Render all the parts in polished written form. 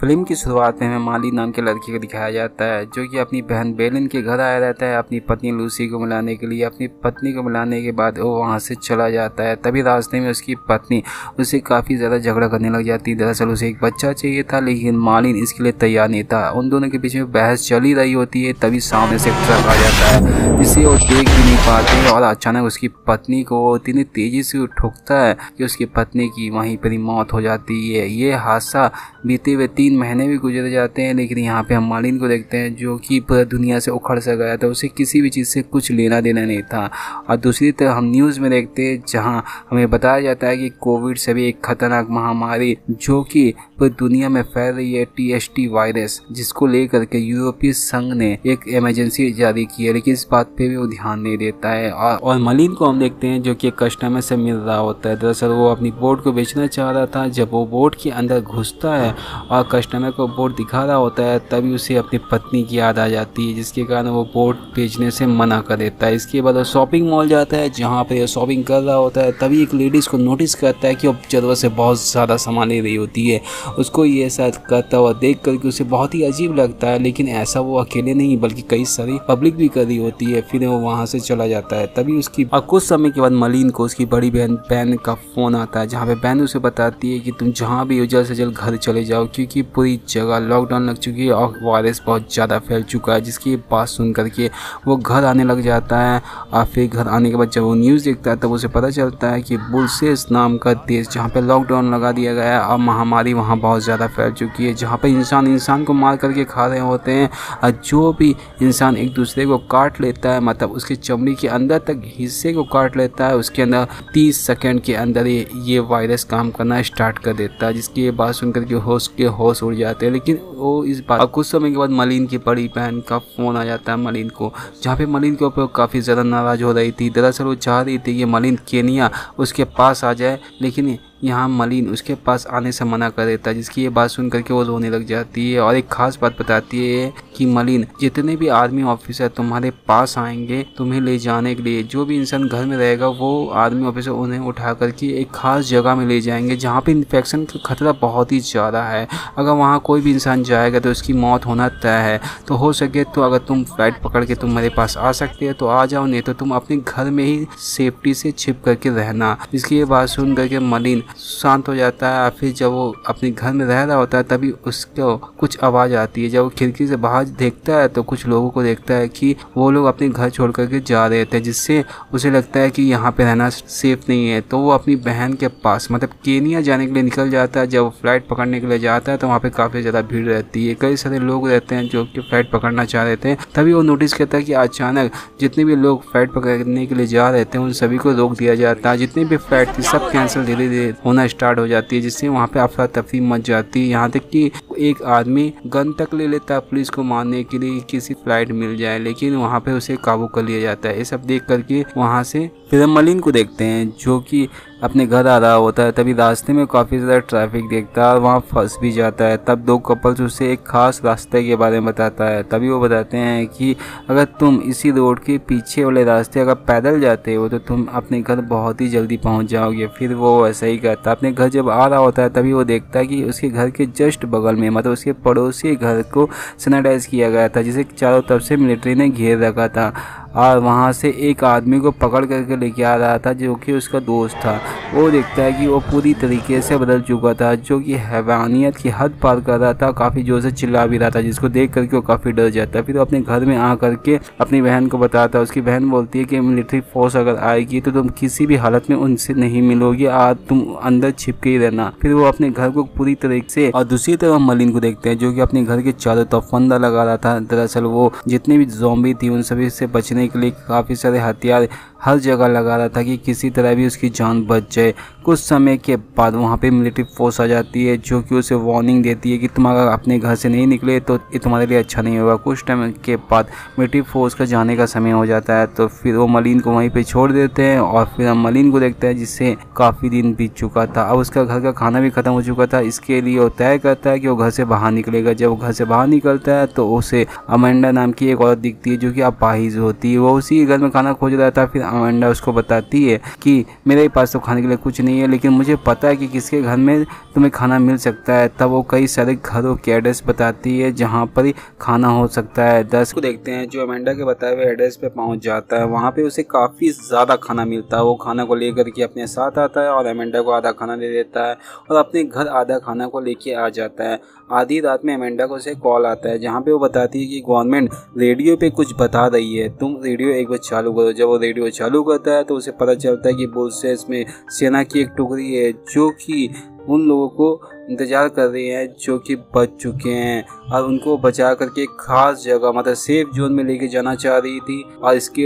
Film की शुरुआत में हमें माली नाम के लड़के को दिखाया जाता है जो कि अपनी बहन बेलिन के घर आया रहता है अपनी पत्नी लूसी को मिलाने के लिए। अपनी पत्नी को मिलाने के बाद वो वहाँ से चला जाता है। तभी रास्ते में उसकी पत्नी उससे काफ़ी ज़्यादा झगड़ा करने लग जाती है। दरअसल उसे एक बच्चा चाहिए था लेकिन मालिन इसके लिए तैयार नहीं था। उन दोनों के बीच में बहस चली रही होती है। तभी सामने से ट्रक आ जाता है जिसे वो देख भी नहीं पाते और अचानक उसकी पत्नी को इतनी तेज़ी से ठोकता है कि उसकी पत्नी की वहीं पर ही मौत हो जाती है। ये हादसा बीते हुए 3 महीने भी गुजर जाते हैं लेकिन यहाँ पे हम मालिन को देखते हैं जो कि पूरा दुनिया से उखड़ सा गया था। उसे किसी भी चीज़ से कुछ लेना देना नहीं था। और दूसरी तरफ हम न्यूज़ में देखते हैं जहाँ हमें बताया जाता है कि कोविड से भी एक खतरनाक महामारी जो कि पूरी दुनिया में फैल रही है TST वायरस, जिसको लेकर के यूरोपीय संघ ने एक इमरजेंसी जारी की है लेकिन इस बात पे भी वो ध्यान नहीं देता है। और मालिन को हम देखते हैं जो कि एक कस्टमर से मिल रहा होता है। दरअसल वो अपनी बोट को बेचना चाह रहा था। जब वो बोट के अंदर घुसता है और कस्टमर को बोट दिखा रहा होता है तभी उसे अपनी पत्नी की याद आ जाती है जिसके कारण वो बोट बेचने से मना कर देता है। इसके बाद वो शॉपिंग मॉल जाता है जहाँ पे शॉपिंग कर रहा होता है। तभी एक लेडीज़ को नोटिस करता है कि वो ज़रूरत से बहुत ज़्यादा सामान ले रही होती है। उसको ये शायद करता हुआ देख करके उसे बहुत ही अजीब लगता है लेकिन ऐसा वो अकेले नहीं बल्कि कई सारी पब्लिक भी कर रही होती है। फिर वो वहाँ से चला जाता है। तभी उसकी और कुछ समय के बाद मालिन को उसकी बड़ी बहन का फ़ोन आता है जहाँ पे बहन उसे बताती है कि तुम जहाँ भी हो जल्द से जल्द घर चले जाओ क्योंकि पूरी जगह लॉकडाउन लग चुकी है और वायरस बहुत ज़्यादा फैल चुका है। जिसकी बात सुन करके वो घर आने लग जाता है। और फिर घर आने के बाद जब वो न्यूज़ देखता है तब उसे पता चलता है कि बुल्सेस नाम का देश जहाँ पे लॉकडाउन लगा दिया गया है और महामारी वहाँ बहुत ज़्यादा फैल चुकी है, जहाँ पे इंसान को मार करके खा रहे होते हैं। और जो भी इंसान एक दूसरे को काट लेता है मतलब उसके चमड़ी के अंदर तक हिस्से को काट लेता है उसके अंदर 30 सेकंड के अंदर ये वायरस काम करना स्टार्ट कर देता है। जिसकी ये बात सुन करके होश उड़ जाते हैं। लेकिन वो इस बात कुछ समय के बाद मालिन की बड़ी बहन का फ़ोन आ जाता है मालिन को, जहाँ पे मालिन के ऊपर काफ़ी ज़्यादा नाराज़ हो रही थी। दरअसल वो चाह रही थी कि मालिन केनिया उसके पास आ जाए लेकिन यहाँ मालिन उसके पास आने से मना कर देता है। जिसकी ये बात सुन करके वो रोने लग जाती है और एक खास बात बताती है कि मालिन जितने भी आर्मी ऑफिसर तुम्हारे पास आएंगे तुम्हें ले जाने के लिए, जो भी इंसान घर में रहेगा वो आर्मी ऑफिसर उन्हें उठा करके एक खास जगह में ले जाएंगे जहाँ पे इन्फेक्शन का खतरा बहुत ही ज़्यादा है। अगर वहाँ कोई भी इंसान जाएगा तो उसकी मौत होना तय है। तो हो सके तो अगर तुम फ्लाइट पकड़ के तुम मेरे पास आ सकते हो तो आ जाओ, नहीं तो तुम अपने घर में ही सेफ्टी से छिप करके रहना। इसकी ये बात सुन करके मालिन शांत हो जाता है। फिर जब वो अपने घर में रह रहा होता है तभी उसको कुछ आवाज़ आती है। जब वो खिड़की से बाहर देखता है तो कुछ लोगों को देखता है कि वो लोग अपने घर छोड़ करके जा रहे थे, जिससे उसे लगता है कि यहाँ पे रहना सेफ नहीं है। तो वो अपनी बहन के पास मतलब केनिया जाने के लिए निकल जाता है। जब वो फ्लाइट पकड़ने के लिए जाता है तो वहाँ पे काफ़ी ज़्यादा भीड़ रहती है, कई सारे लोग रहते हैं जो कि फ्लाइट पकड़ना चाह रहे थे। तभी वो नोटिस करता है कि अचानक जितने भी लोग फ्लाइट पकड़ने के लिए जा रहे थे उन सभी को रोक दिया जाता है। जितनी भी फ्लाइट थी सब कैंसिल धीरे धीरे होना स्टार्ट हो जाती है, जिससे वहाँ पे अफरा तफरी मच जाती है। यहाँ तक कि एक आदमी गन तक ले लेता है पुलिस को मारने के लिए किसी फ्लाइट मिल जाए, लेकिन वहाँ पे उसे काबू कर लिया जाता है। ये सब देख करके वहाँ से फिर हम मालिन को देखते हैं जो कि अपने घर आ रहा होता है। तभी रास्ते में काफ़ी ज़्यादा ट्रैफिक देखता है और वहाँ फंस भी जाता है। तब 2 कपल्स उसे एक खास रास्ते के बारे में बताता है। तभी वो बताते हैं कि अगर तुम इसी रोड के पीछे वाले रास्ते अगर पैदल जाते हो तो तुम अपने घर बहुत ही जल्दी पहुँच जाओगे। फिर वो ऐसा ही करता है। अपने घर जब आ रहा होता है तभी वो देखता है कि उसके घर के जस्ट बगल में मतलब उसके पड़ोसी घर को सैनिटाइज किया गया था, जिसे चारों तरफ से मिलिट्री ने घेर रखा था। और वहाँ से एक आदमी को पकड़ करके लेके आ रहा था जो कि उसका दोस्त था। वो देखता है कि वो पूरी तरीके से बदल चुका था, जो कि हैवानियत की हद पार कर रहा था, काफ़ी जोर से चिल्ला भी रहा था, जिसको देख करके वो काफ़ी डर जाता है। फिर वो अपने घर में आ करके अपनी बहन को बताता है। उसकी बहन बोलती है कि मिलिट्री फोर्स अगर आएगी तो तुम किसी भी हालत में उनसे नहीं मिलोगी, आज तुम अंदर छिप के ही रहना। फिर वो अपने घर को पूरी तरीके से और दूसरी तरफ मालिन को देखते हैं जो कि अपने घर के चारों तरफ फंदा लगा रहा था। दरअसल वो जितनी भी ज़ॉम्बी थी उन सभी से बचने के लिए काफ़ी सारे हथियार हर जगह लगा रहा था कि किसी तरह भी उसकी जान बच जाए। कुछ समय के बाद वहाँ पे मिलिट्री फोर्स आ जाती है जो कि उसे वार्निंग देती है कि तुम अगर अपने घर से नहीं निकले तो ये तुम्हारे लिए अच्छा नहीं होगा। कुछ टाइम के बाद मिलिट्री फोर्स का जाने का समय हो जाता है तो फिर वो मालिन को वहीं पे छोड़ देते हैं। और फिर हम मालिन को देखते हैं जिससे काफ़ी दिन बीत चुका था। अब उसका घर का खाना भी ख़त्म हो चुका था। इसके लिए वो तय करता है कि वो घर से बाहर निकलेगा। जब वो घर से बाहर निकलता है तो उसे अमेंडा नाम की एक औरत दिखती है जो कि अपाहिज होती है। वो उसी घर में खाना खोज रहा था। फिर अमेंडा उसको बताती है कि मेरे पास तो खाने के लिए कुछ नहीं है, लेकिन मुझे पता है कि किसके घर में तुम्हें खाना मिल सकता है। तब वो कई सारे घरों के एड्रेस बताती है जहाँ पर ही खाना हो सकता है। 10 को देखते हैं जो अमेंडा के बताए हुए एड्रेस पे पहुँच जाता है। वहाँ पे उसे काफ़ी ज़्यादा खाना मिलता है। वो खाना को लेकर के अपने साथ आता है और अमेंडा को आधा खाना दे देता है और अपने घर आधा खाना को लेके आ जाता है। आधी रात में अमेंडा को उसे कॉल आता है जहाँ पे वो बताती है कि गवर्नमेंट रेडियो पे कुछ बता रही है, तुम रेडियो एक बार चालू करो। जब वो रेडियो चालू करता है तो उसे पता चलता है कि बुल्सेस में सेना की एक टुकड़ी है जो कि उन लोगों को इंतज़ार कर रही है जो कि बच चुके हैं और उनको बचा करके एक खास जगह मतलब सेफ जोन में लेके जाना चाह रही थी।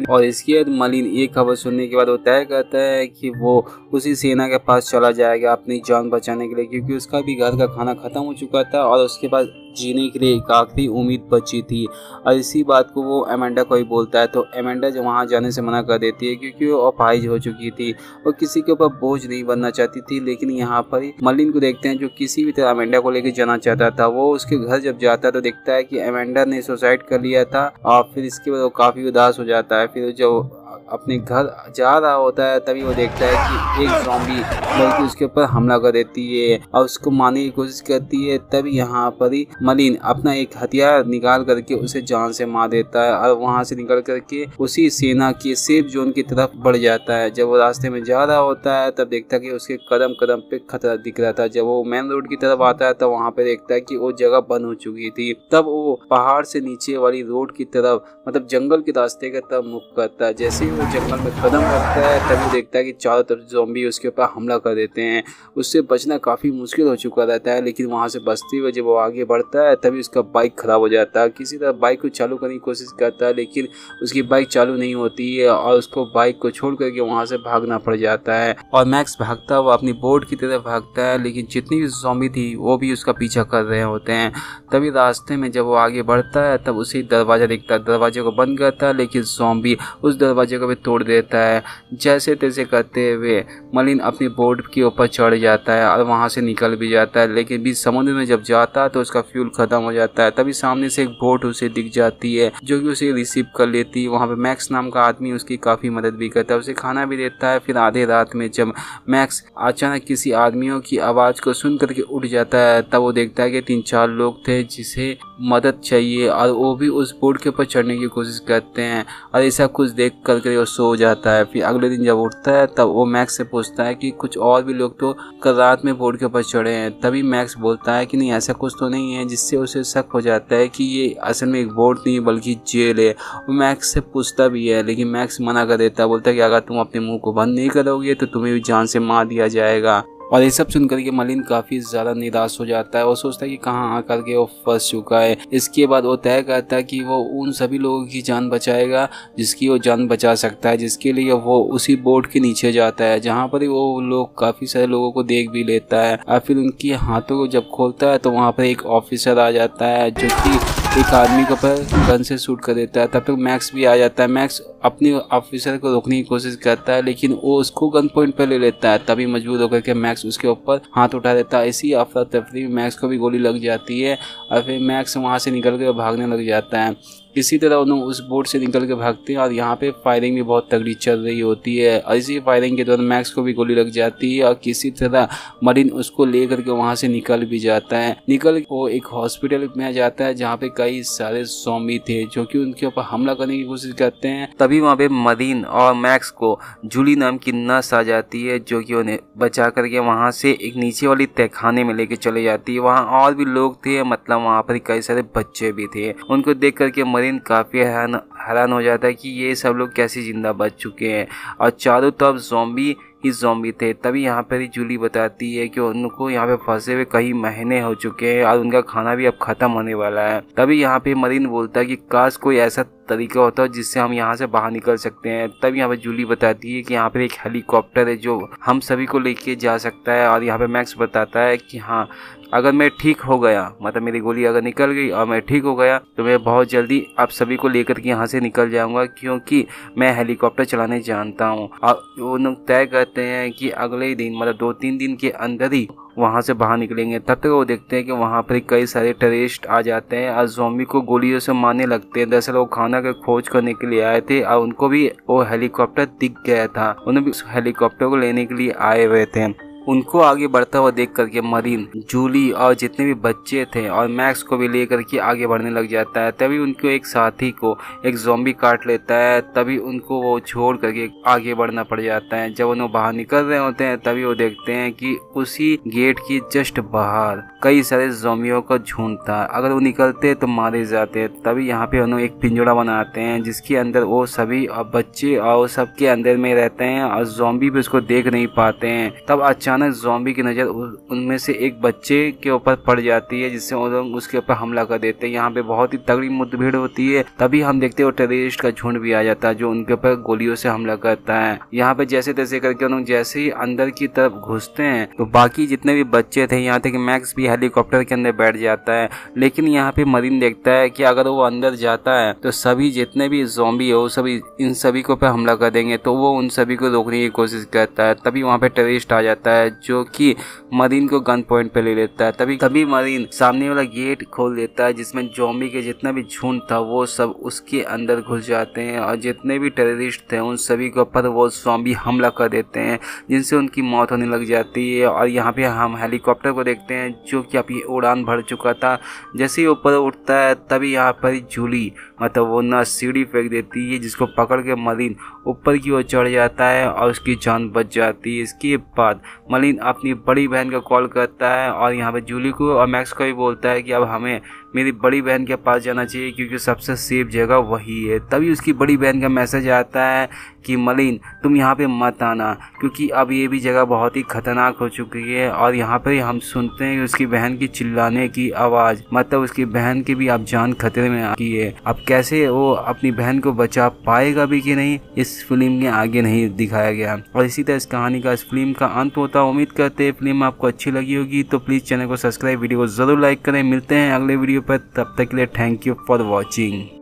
और इसके मलिन ये खबर सुनने के बाद वो तय करता है कि वो उसी सेना के पास चला जाएगा अपनी जान बचाने के लिए, क्योंकि उसका भी घर का खाना ख़त्म हो चुका था और उसके पास जीने के लिए एक आखिरी उम्मीद बची थी। और इसी बात को वो अमेंडा को ही बोलता है तो अमेंडा जो वहाँ जाने से मना कर देती है क्योंकि वो अपाहिज हो चुकी थी और किसी के ऊपर बोझ नहीं बनना चाहती थी। लेकिन यहाँ पर ही मलिन को देखते हैं जो किसी भी तरह अमेंडा को लेकर जाना चाहता था। वो उसके घर जब जाता है तो देखता है कि अमेंडा ने सुसाइड कर लिया था और फिर इसके बाद वो काफ़ी उदास हो जाता है। फिर जब अपने घर जा रहा होता है तभी वो देखता है कि एक ज़ॉम्बी बल्कि उसके ऊपर हमला कर देती है और उसको मारने की कोशिश करती है। तभी यहाँ पर ही मलिन अपना एक हथियार निकाल करके उसे जान से मार देता है और वहाँ से निकल करके उसी सेना के सेफ जोन की तरफ बढ़ जाता है। जब वो रास्ते में जा रहा होता है तब देखता है कि उसके कदम कदम पे खतरा दिख रहा था। जब वो मेन रोड की तरफ आता है तो वहाँ पे देखता है कि वो जगह बंद हो चुकी थी। तब वो पहाड़ से नीचे वाली रोड की तरफ मतलब जंगल के रास्ते की तरफ मुख करता है। जैसे ही वो जंगल में कदम रखता है तभी देखता है कि चारों तरफ ज़ॉम्बी उसके ऊपर हमला कर देते हैं। उससे बचना काफ़ी मुश्किल हो चुका रहता है, लेकिन वहाँ से बचते हुए जब वो आगे बढ़ता है तभी उसका बाइक ख़राब हो जाता है। किसी तरह बाइक को चालू करने की कोशिश करता है लेकिन उसकी बाइक चालू नहीं होती है और उसको बाइक को छोड़ करके वहाँ से भागना पड़ जाता है। और मैक्स भागता हुआ अपनी बोट की तरफ भागता है, लेकिन जितनी भी ज़ॉम्बी थी वो भी उसका पीछा कर रहे होते हैं। तभी रास्ते में जब वो आगे बढ़ता है तब उसे दरवाज़ा दिखता है। दरवाजे को बंद करता है लेकिन ज़ॉम्बी उस दरवाजे को भी तोड़ देता है। जैसे तैसे करते हुए मलिन अपनी बोट के ऊपर चढ़ जाता है और वहाँ से निकल भी जाता है, लेकिन बीच समुद्र में जब जाता है तो उसका फ्यूल खत्म हो जाता है। तभी सामने से एक बोट उसे दिख जाती है जो कि उसे रिसीव कर लेती है। वहाँ पे मैक्स नाम का आदमी उसकी काफ़ी मदद भी करता है, उसे खाना भी देता है। फिर आधे रात में जब मैक्स अचानक किसी आदमियों की आवाज़ को सुन करके उठ जाता है तब वो देखता है कि 3-4 लोग थे जिसे मदद चाहिए और वो भी उस बोट के ऊपर चढ़ने की कोशिश करते हैं और ऐसा कुछ देख करके वो सो जाता है। फिर अगले दिन जब उठता है तब वो मैक्स से पूछता है कि कुछ और भी लोग तो कल रात में बोट के ऊपर चढ़े हैं। तभी मैक्स बोलता है कि नहीं ऐसा कुछ तो नहीं है, जिससे उसे शक हो जाता है कि ये असल में एक बोट नहीं बल्कि जेल है। वो मैक्स से पूछता भी है लेकिन मैक्स मना कर देता है, बोलता है कि अगर तुम अपने मुंह को बंद नहीं करोगे तो तुम्हें भी जान से मार दिया जाएगा। और ये सब सुनकर के मलिन काफ़ी ज़्यादा निराश हो जाता है। वो सोचता है कि कहाँ आकर के वो फंस चुका है। इसके बाद वो तय करता है कि वो उन सभी लोगों की जान बचाएगा जिसकी वो जान बचा सकता है, जिसके लिए वो उसी बोट के नीचे जाता है जहाँ पर वो लोग काफ़ी सारे लोगों को देख भी लेता है। और फिर उनकी हाथों को जब खोलता है तो वहाँ पर एक ऑफिसर आ जाता है जो कि एक आदमी के ऊपर गन से शूट कर देता है। तब तक मैक्स भी आ जाता है। मैक्स अपने ऑफिसर को रोकने की कोशिश करता है लेकिन वो उसको गन पॉइंट पर ले लेता है। तभी मजबूर होकर के मैक्स उसके ऊपर हाथ उठा देता है। इसी अफरा तफरी में मैक्स को भी गोली लग जाती है और फिर मैक्स वहाँ से निकल कर भागने लग जाता है। इसी तरह उन्होंने उस बोट से निकल के भागते हैं और यहाँ पे फायरिंग भी बहुत तगड़ी चल रही होती है। और इसी फायरिंग के दौरान मैक्स को भी गोली लग जाती है और किसी तरह मलिन उसको ले करके वहाँ से निकल भी जाता है। निकल वो एक हॉस्पिटल में जाता है जहाँ पे कई सारे ज़ॉम्बी थे जो कि उनके ऊपर हमला करने की कोशिश करते हैं। तभी वहाँ पे मलिन और मैक्स को जूली नाम की नर्स आ जाती है जो कि उन्हें बचा करके वहाँ से एक नीचे वाली तहखाने में लेके चले जाती है। वहाँ और भी लोग थे, मतलब वहाँ पर कई सारे बच्चे भी थे। उनको देख करके मलिन काफ़ी हैरान हो जाता है कि ये सब लोग कैसे जिंदा बच चुके हैं और चारों तरफ ज़ॉम्बी ही ज़ॉम्बी थे। तभी यहाँ पर जूली बताती है कि उनको यहाँ पे फंसे हुए कई महीने हो चुके हैं और उनका खाना भी अब ख़त्म होने वाला है। तभी यहाँ पे मरीन बोलता है कि काश कोई ऐसा तरीका होता है जिससे हम यहाँ से बाहर निकल सकते हैं। तब यहाँ पे जूली बताती है कि यहाँ पे एक हेलीकॉप्टर है जो हम सभी को लेके जा सकता है। और यहाँ पे मैक्स बताता है कि हाँ, अगर मैं ठीक हो गया, मतलब मेरी गोली अगर निकल गई और मैं ठीक हो गया तो मैं बहुत जल्दी आप सभी को लेकर के यहाँ से निकल जाऊँगा क्योंकि मैं हेलीकॉप्टर चलाने जानता हूँ। और वो लोग तय करते हैं कि अगले दिन मतलब 2-3 दिन के अंदर ही वहाँ से बाहर निकलेंगे। तब तक वो देखते हैं कि वहाँ पर कई सारे टेररिस्ट आ जाते हैं और ज़ॉम्बी को गोलियों से मारने लगते हैं। दरअसल वो खाना का खोज करने के लिए आए थे और उनको भी वो हेलीकॉप्टर दिख गया था। उन्हें भी उस हेलीकॉप्टर को लेने के लिए आए हुए थे। उनको आगे बढ़ता हुआ देख करके मरीन, जूली और जितने भी बच्चे थे और मैक्स को भी लेकर के आगे बढ़ने लग जाता है। तभी उनको एक साथी को एक ज़ॉम्बी काट लेता है। तभी उनको वो छोड़ करके आगे बढ़ना पड़ जाता है। जब उन्हें बाहर निकल रहे होते हैं तभी वो देखते हैं कि उसी गेट की जस्ट बाहर कई सारे ज़ॉम्बियों का झुंड था। अगर वो निकलते तो मारे जाते। तभी यहाँ पे उन्होंने एक पिंजड़ा बनाते हैं जिसके अंदर वो सभी बच्चे और सबके अंदर में रहते हैं और ज़ॉम्बी भी उसको देख नहीं पाते हैं। तब अचानक ज़ॉम्बी की नज़र उनमें से एक बच्चे के ऊपर पड़ जाती है जिससे वो लोग उसके ऊपर हमला कर देते हैं। यहाँ पे बहुत ही तगड़ी मुठभेड़ होती है। तभी हम देखते हैं वो टेररिस्ट का झुंड भी आ जाता है जो उनके ऊपर गोलियों से हमला करता है। यहाँ पे जैसे तैसे करके उन्होंने जैसे ही अंदर की तरफ घुसते हैं तो बाकी जितने भी बच्चे थे, यहाँ तक मैक्स भी हेलीकॉप्टर के अंदर बैठ जाता है। लेकिन यहाँ पे मरीन देखता है कि अगर वो अंदर जाता है तो सभी जितने भी ज़ॉम्बी हो सभी इन सभी को पे हमला कर देंगे। तो वो उन सभी को रोकने की कोशिश करता है। तभी वहाँ पे टेररिस्ट आ जाता है जो कि मरीन को गन पॉइंट पे ले लेता है। तभी मरीन सामने वाला गेट खोल देता है जिसमें ज़ॉम्बी के जितना भी झुंड था वो सब उसके अंदर घुस जाते हैं और जितने भी टेररिस्ट थे उन सभी के ऊपर वो ज़ॉम्बी हमला कर देते हैं जिनसे उनकी मौत होने लग जाती है। और यहाँ पे हम हेलीकॉप्टर को देखते हैं जो कि अभी उड़ान भर चुका था। जैसे ही ऊपर उठता है तभी यहाँ पर जूली मतलब वो ना सीढ़ी फेंक देती है जिसको पकड़ के मरीन ऊपर की ओर चढ़ जाता है और उसकी जान बच जाती है। इसके बाद मरीन अपनी बड़ी बहन को कॉल करता है और यहाँ पे जूली को और मैक्स को भी बोलता है कि अब हमें मेरी बड़ी बहन के पास जाना चाहिए क्योंकि सबसे सेफ जगह वही है। तभी उसकी बड़ी बहन का मैसेज आता है कि मरीन तुम यहाँ पे मत आना क्योंकि अब ये भी जगह बहुत ही खतरनाक हो चुकी है। और यहाँ पे हम सुनते हैं कि उसकी बहन की चिल्लाने की आवाज़, मतलब उसकी बहन की भी अब जान खतरे में आ गई है। अब कैसे वो अपनी बहन को बचा पाएगा भी कि नहीं, इस फिल्म के आगे नहीं दिखाया गया। और इसी तरह इस कहानी का, इस फिल्म का अंत होता। उम्मीद करते हैं फिल्म आपको अच्छी लगी होगी। तो प्लीज़ चैनल को सब्सक्राइब, वीडियो को ज़रूर लाइक करें। मिलते हैं अगले वीडियो पर, तब तक के लिए थैंक यू फॉर वॉचिंग।